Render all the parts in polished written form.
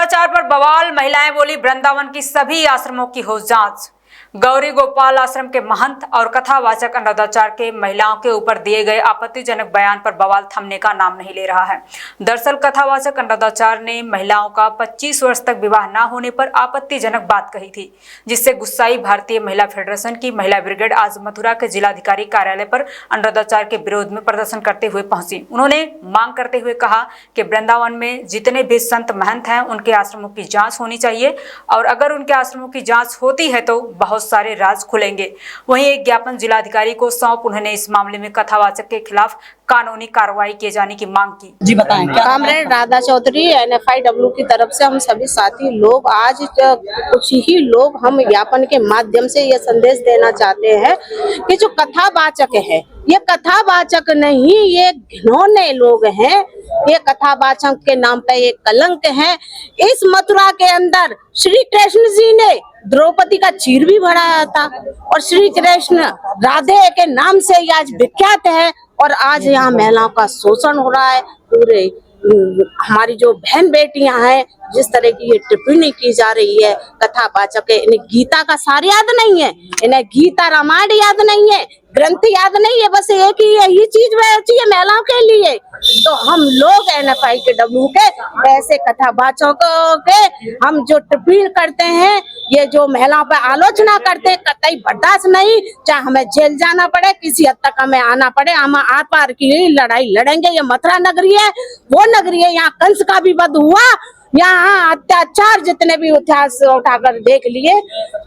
अन्नदाचार पर बवाल, महिलाएं बोली वृंदावन की सभी आश्रमों की हो जांच। गौरी गोपाल आश्रम के महंत और कथावाचक अन्नदाचार के महिलाओं के ऊपर दिए गए आपत्तिजनक बयान पर बवाल थमने का नाम नहीं ले रहा है। दरअसल कथावाचक अन्नदाचार ने महिलाओं का 25 वर्ष तक विवाह न होने पर आपत्तिजनक बात कही थी, जिससे गुस्साई भारतीय महिला फेडरेशन की महिला ब्रिगेड आज मथुरा के जिलाधिकारी कार्यालय पर अन्नदाचार के विरोध में प्रदर्शन करते हुए पहुंची। उन्होंने मांग करते हुए कहा कि वृंदावन में जितने भी संत महंत हैं उनके आश्रमों की जाँच होनी चाहिए और अगर उनके आश्रमों की जाँच होती है तो बहुत सारे राज खुलेंगे। वहीं एक ज्ञापन जिलाधिकारी को सौंप उन्होंने इस मामले में कथावाचक के खिलाफ कानूनी कार्रवाई किए जाने की मांग की। जी बताएं। कामरेड राधा चौधरी NFIW की तरफ से हम सभी साथी लोग आज कुछ ही लोग हम ज्ञापन के माध्यम से ये संदेश देना चाहते हैं कि जो कथावाचक है ये कथावाचक नहीं, ये घिनौने लोग हैं। ये कथावाचक के नाम पे ये कलंक है। इस मथुरा के अंदर श्री कृष्ण जी ने द्रौपदी का चीर भी बढ़ाया था और श्री कृष्ण राधे के नाम से ये आज विख्यात है और आज यहाँ महिलाओं का शोषण हो रहा है। पूरे हमारी जो बहन बेटियां हैं जिस तरह की ये टिप्पणी की जा रही है कथावाचक, इन्हें गीता का सार याद नहीं है, इन्हें गीता रामायण याद नहीं है, ग्रंथ याद नहीं है, बस एक ही यही चीज बची है महिलाओं के लिए। तो हम लोग NFIW के ऐसे कथावाचकों के हम जो टिप्पणी करते हैं, ये जो महिलाओं पर आलोचना करते हैं, कतई बर्दाश्त नहीं। चाहे हमें जेल जाना पड़े, किसी हद तक हमें आना पड़े, हम आर पार की लड़ाई लड़ेंगे। ये मथुरा नगरी है, वो नगरी है, यहाँ कंस का भी वध हुआ, यहाँ अत्याचार जितने भी इतिहास उठाकर देख लिए।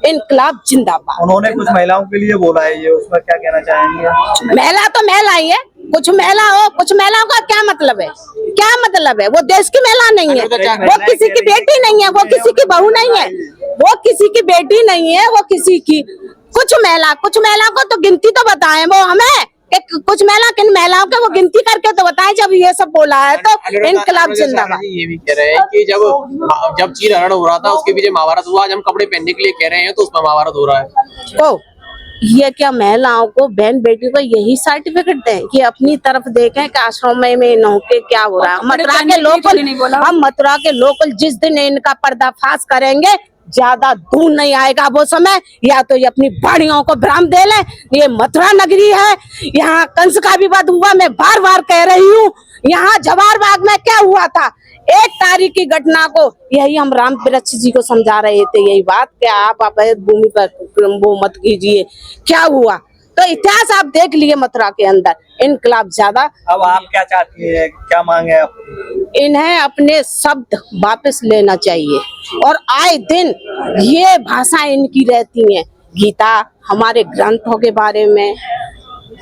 इनकलाब जिंदाबाद। उन्होंने कुछ महिलाओं के लिए बोला है, ये उसमें क्या कहना चाहेंगे? महिला तो महिला ही है, कुछ महिला हो, कुछ महिलाओं का क्या मतलब है? क्या मतलब है? वो देश की महिला नहीं है, वो किसी की बेटी नहीं है, वो किसी की बहू नहीं है, वो किसी की बेटी नहीं है, वो किसी की कुछ महिला को तो गिनती तो बताएं वो हमें, कुछ महिला किन महिलाओं के वो गिनती करके तो बताएं। जब ये सब बोला है तो इनकलाब जिंदाबाद। ये भी कह रहे हैं कि जब चीर हरण हो रहा था उसके पीछे महाभारत हुआ, आज हम कपड़े पहनने के लिए कह रहे हैं तो उसमें महाभारत हो रहा है। तो ये क्या महिलाओं को, बहन बेटी को यही सर्टिफिकेट दें कि अपनी तरफ देखें कि आश्रम में इन्हों के क्या हो रहा है? मथुरा के लोकल, हम मथुरा के लोकल जिस दिन इनका पर्दाफाश करेंगे ज्यादा दूर नहीं आएगा वो समय, या तो ये अपनी बाड़ियों को भ्रम दे ले। ये मथुरा नगरी है, यहाँ कंस का भी वध हुआ, मैं बार बार कह रही हूँ। यहाँ जवाहर बाग में क्या हुआ था, 1 तारीख की घटना को यही हम राम वृक्ष जी को समझा रहे थे, यही बात कि आप अवैध भूमि पर वो मत कीजिए। क्या हुआ तो इतिहास आप देख लिए मथुरा के अंदर। इनकलाब ज्यादा। अब आप क्या चाहती है, क्या मांगे आप? इन्हें अपने शब्द वापस लेना चाहिए और आए दिन ये भाषा इनकी रहती है, गीता, हमारे ग्रंथों के बारे में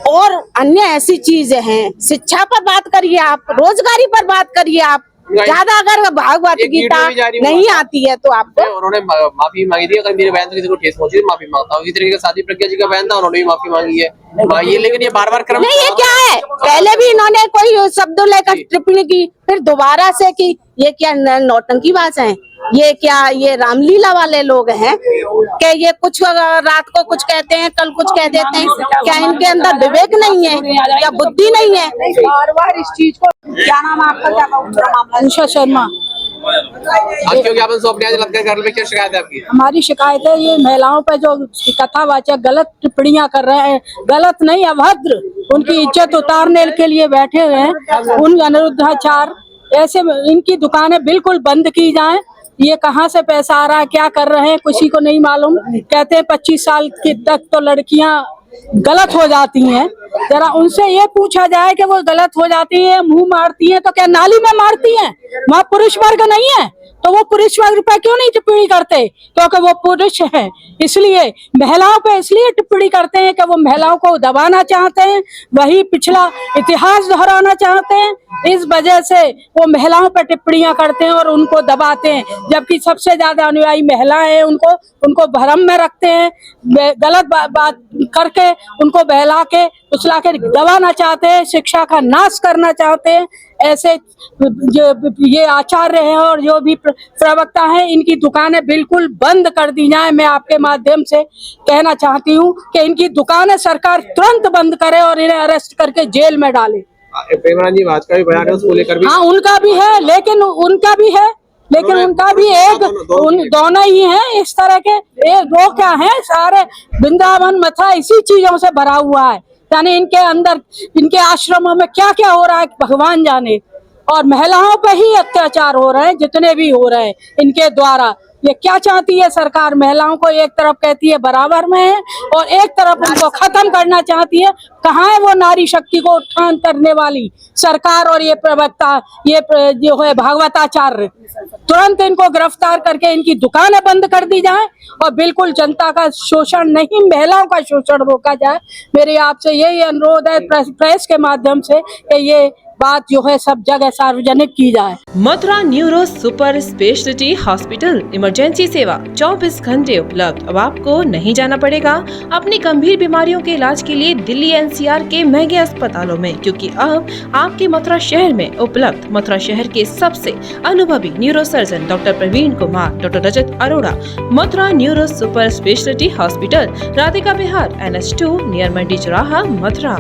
और अन्य ऐसी चीजें हैं। शिक्षा पर बात करिए आप, रोजगारी पर बात करिए आप। ज्यादा अगर भागवत गीता नहीं आती है तो आपको। उन्होंने माफी मांगी थी, अगर मेरे बयान से किसी को ठेस पहुंची तो माफी मांगता हूँ। इसी तरीके का साध्वी प्रज्ञा जी का बयान था, उन्होंने भी माफी मांगी है। ये लेकिन ये बार बार क्रम नहीं, ये क्या है? पहले भी इन्होंने कोई शब्दों लेकर टिप्पणी की, फिर दोबारा से की। ये क्या नौटंकी भाषा है? ये क्या ये रामलीला वाले लोग हैं कि ये कुछ रात को कुछ कहते हैं, कल कुछ कह देते हैं? क्या इनके अंदर विवेक नहीं है या बुद्धि नहीं है? बार बार इस चीज को, क्या नाम है आपका, क्या मामला? अनुषा शर्मा। क्यों ज्ञापन सौंपने आज लखनऊ घर में क्या शिकायत है आपकी? हमारी शिकायत है ये महिलाओं पर जो कथावाचक गलत टिप्पणियां कर रहे हैं, गलत नहीं अभद्र, उनकी इज्जत उतारने के लिए बैठे हुए हैं। उन अनुरुद्धाचार ऐसे इनकी दुकानें बिल्कुल बंद की जाएं। ये कहाँ से पैसा आ रहा है, क्या कर रहे हैं, किसी को नहीं मालूम। कहते हैं 25 साल की तक तो लड़कियां गलत हो जाती हैं। जरा उनसे ये पूछा जाए कि वो गलत हो जाती है, मुंह मारती हैं तो क्या नाली में मारती हैं? वहाँ पुरुष वर्ग नहीं है तो वो पुरुष वर्ग पे क्यों नहीं टिप्पणी करते? क्योंकि वो पुरुष हैं, इसलिए महिलाओं पे इसलिए टिप्पणी करते हैं कि वो महिलाओं को दबाना चाहते हैं, वही पिछला इतिहास दोहराना चाहते हैं। इस वजह से वो महिलाओं पर टिप्पणियां करते हैं और उनको दबाते हैं, जबकि सबसे ज्यादा अनुयायी महिलाएं हैं। उनको भ्रम में रखते हैं, गलत बात करके उनको बहला के उछला के दबाना चाहते हैं, शिक्षा का नाश करना चाहते हैं। ऐसे जो ये आचार्य हैं और जो भी प्रवक्ता हैं, इनकी दुकानें बिल्कुल बंद कर दी जाए। मैं आपके माध्यम से कहना चाहती हूँ कि इनकी दुकानें सरकार तुरंत बंद करे और इन्हें अरेस्ट करके जेल में डाले। प्रेमानंद जी भाजपा भी बयान है उसको लेकर भी। हाँ, उनका भी है, लेकिन उनका भी है लेकिन उनका भी एक दोनों ही हैं इस तरह के। वो क्या है, सारे वृंदावन मथुरा इसी चीजों से भरा हुआ है। यानी इनके अंदर, इनके आश्रमों में क्या क्या हो रहा है भगवान जाने। और महिलाओं पे ही अत्याचार हो रहे हैं, जितने भी हो रहे हैं इनके द्वारा। ये क्या चाहती है सरकार? महिलाओं को एक तरफ कहती है बराबर में है और एक तरफ उनको खत्म करना चाहती है। कहाँ है वो नारी शक्ति को उत्थान करने वाली सरकार और ये प्रवक्ता, ये जो है भागवताचार्य? तुरंत इनको गिरफ्तार करके इनकी दुकानें बंद कर दी जाए और बिल्कुल जनता का शोषण नहीं, महिलाओं का शोषण रोका जाए। मेरे आपसे यही अनुरोध है प्रेस के माध्यम से कि ये बात जो है सब जगह सार्वजनिक की जाए। Mathura neuro super speciality hospital emergency सेवा 24 घंटे उपलब्ध। अब आपको नहीं जाना पड़ेगा अपनी गंभीर बीमारियों के इलाज के लिए दिल्ली NCR के महंगे अस्पतालों में, क्योंकि अब आपके मथुरा शहर में उपलब्ध मथुरा शहर के सबसे अनुभवी neuro surgeon doctor Praveen Kumar, doctor Rajat Arora. Mathura neuro super speciality hospital, Radhika Vihar, NH2 near Mandi चौराहा, मथुरा।